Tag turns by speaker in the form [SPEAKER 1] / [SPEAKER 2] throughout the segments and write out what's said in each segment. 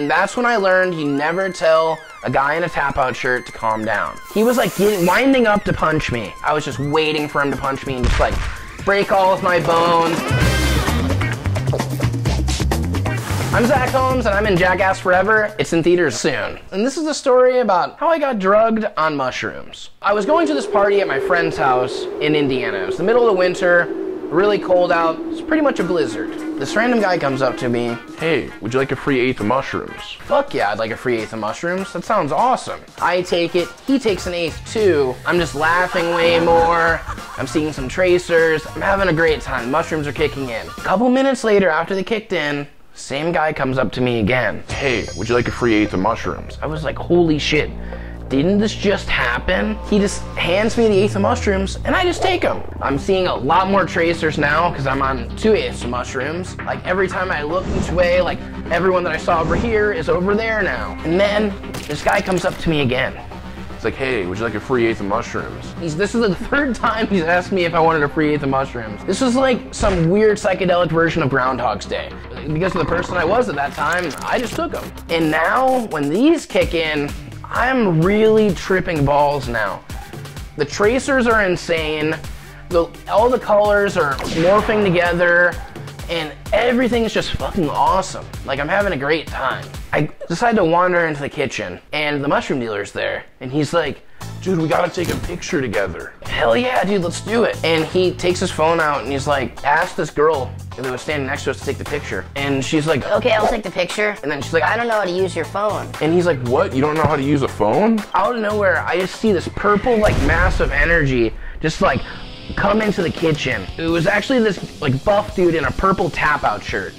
[SPEAKER 1] And that's when I learned you never tell a guy in a tap-out shirt to calm down. He was like winding up to punch me. I was just waiting for him to punch me and just like break all of my bones. I'm Zach Holmes and I'm in Jackass Forever. It's in theaters soon. And this is the story about how I got drugged on mushrooms. I was going to this party at my friend's house in Indiana. It was the middle of the winter, really cold out. It's pretty much a blizzard. This random guy comes up to me.
[SPEAKER 2] Hey, would you like a free eighth of mushrooms?
[SPEAKER 1] Fuck yeah, I'd like a free eighth of mushrooms. That sounds awesome. I take it, he takes an eighth too. I'm just laughing way more. I'm seeing some tracers. I'm having a great time. Mushrooms are kicking in. A couple minutes later, after they kicked in, same guy comes up to me again.
[SPEAKER 2] Hey, would you like a free eighth of mushrooms?
[SPEAKER 1] I was like, holy shit. Didn't this just happen? He just hands me the eighth of mushrooms and I just take them. I'm seeing a lot more tracers now because I'm on 2/8 of mushrooms. Like every time I look each way, like everyone that I saw over here is over there now. And then this guy comes up to me again.
[SPEAKER 2] It's like, hey, would you like a free eighth of mushrooms?
[SPEAKER 1] This is the third time he's asked me if I wanted a free eighth of mushrooms. This was like some weird psychedelic version of Groundhog's Day. Because of the person I was at that time, I just took them. And now when these kick in, I'm really tripping balls now. The tracers are insane. All the colors are morphing together and everything is just fucking awesome. Like I'm having a great time. I decided to wander into the kitchen and the mushroom dealer's there and he's like,
[SPEAKER 2] dude, we gotta take a picture together.
[SPEAKER 1] Hell yeah, dude, let's do it. And he takes his phone out and he's like, ask this girl that was standing next to us to take the picture. And she's like,
[SPEAKER 3] okay, I'll take the picture.
[SPEAKER 1] And then she's like,
[SPEAKER 3] I don't know how to use your phone.
[SPEAKER 1] And he's like,
[SPEAKER 2] what? You don't know how to use a phone?
[SPEAKER 1] Out of nowhere, I just see this purple, like, massive energy just, like, come into the kitchen. It was actually this, like, buff dude in a purple tap-out shirt.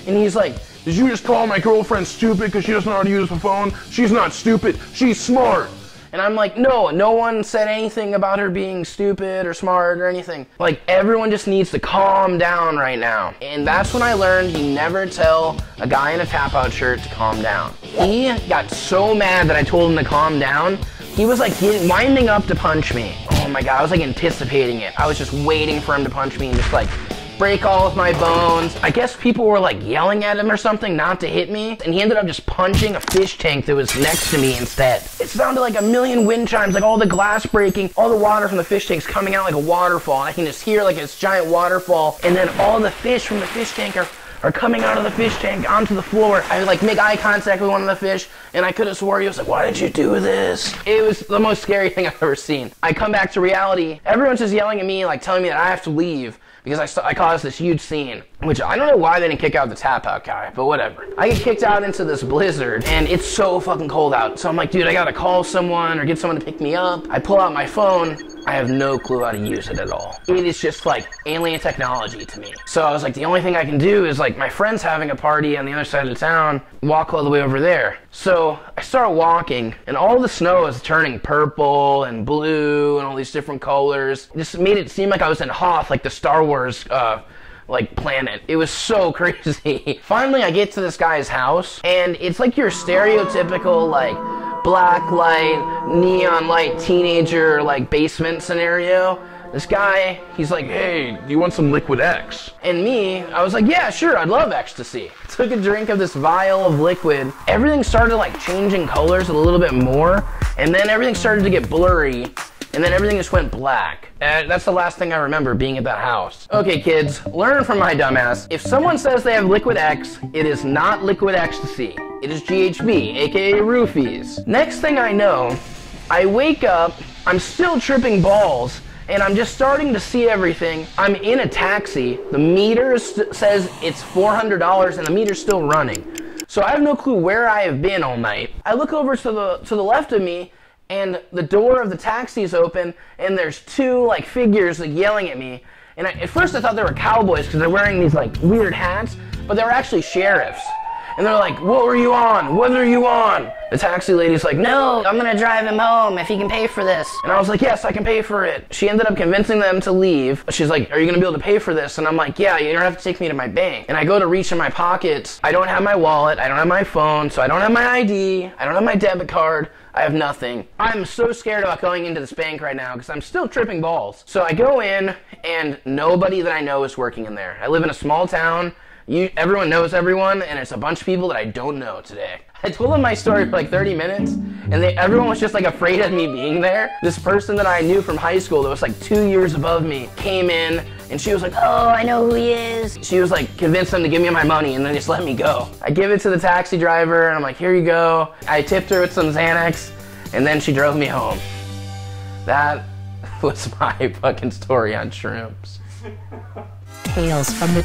[SPEAKER 1] And he's like,
[SPEAKER 2] did you just call my girlfriend stupid because she doesn't know how to use a phone? She's not stupid, she's smart.
[SPEAKER 1] And I'm like, no one said anything about her being stupid or smart or anything. Like, everyone just needs to calm down right now. And that's when I learned you never tell a guy in a tap-out shirt to calm down. He got so mad that I told him to calm down. He was like winding up to punch me. Oh my God, I was like anticipating it. I was just waiting for him to punch me and just like break all of my bones. I guess people were like yelling at him or something not to hit me, and he ended up just punching a fish tank that was next to me instead. It sounded like a million wind chimes, like all the glass breaking, all the water from the fish tanks coming out like a waterfall. I can just hear like this giant waterfall, and then all the fish from the fish tank are coming out of the fish tank onto the floor. I would like make eye contact with one of the fish, and I could have swore he was like, why did you do this? It was the most scary thing I've ever seen. I come back to reality. Everyone's just yelling at me, like telling me that I have to leave because I caused this huge scene, which I don't know why they didn't kick out the tap-out guy, but whatever. I get kicked out into this blizzard, and it's so fucking cold out. So I'm like, dude, I gotta call someone or get someone to pick me up. I pull out my phone. I have no clue how to use it at all. It is just like alien technology to me. So I was like, the only thing I can do is like, my friend's having a party on the other side of town, walk all the way over there. So I start walking, and all the snow is turning purple and blue and all these different colors. It just made it seem like I was in Hoth, like the Star Wars like planet. It was so crazy. Finally, I get to this guy's house, and it's like your stereotypical like black light, neon light teenager like basement scenario. This guy, he's like,
[SPEAKER 2] hey, do you want some Liquid X?
[SPEAKER 1] And me, I was like, yeah, sure, I'd love ecstasy. Took a drink of this vial of liquid. Everything started like changing colors a little bit more, and then everything started to get blurry, and then everything just went black. That's the last thing I remember being at that house. Okay, kids, learn from my dumbass. If someone says they have Liquid X, it is not liquid ecstasy. It is GHB, aka roofies. Next thing I know, I wake up, I'm still tripping balls, and I'm just starting to see everything. I'm in a taxi. The meter says it's $400 and the meter's still running. So I have no clue where I have been all night. I look over to the left of me, and the door of the taxi is open, and there's two like figures like yelling at me. And at first I thought they were cowboys because they're wearing these like weird hats, but they were actually sheriffs. And they're like, what were you on? What are you on? The taxi lady's like, no,
[SPEAKER 3] I'm gonna drive him home if he can pay for this.
[SPEAKER 1] And I was like, yes, I can pay for it. She ended up convincing them to leave. She's like, are you gonna be able to pay for this? And I'm like, yeah, you don't have to take me to my bank. And I go to reach in my pockets. I don't have my wallet. I don't have my phone. So I don't have my ID. I don't have my debit card. I have nothing. I'm so scared about going into this bank right now because I'm still tripping balls. So I go in, and nobody that I know is working in there. I live in a small town. everyone knows everyone, and it's a bunch of people that I don't know today. I told them my story for like 30 minutes, and everyone was just like afraid of me being there. This person that I knew from high school that was like 2 years above me came in, and she was like,
[SPEAKER 3] Oh, I know who he is.
[SPEAKER 1] she was like, convinced them to give me my money and then just let me go. I give it to the taxi driver, and I'm like, here you go. I tipped her with some Xanax, and then she drove me home. That was my fucking story on shrooms.
[SPEAKER 4] Tales from the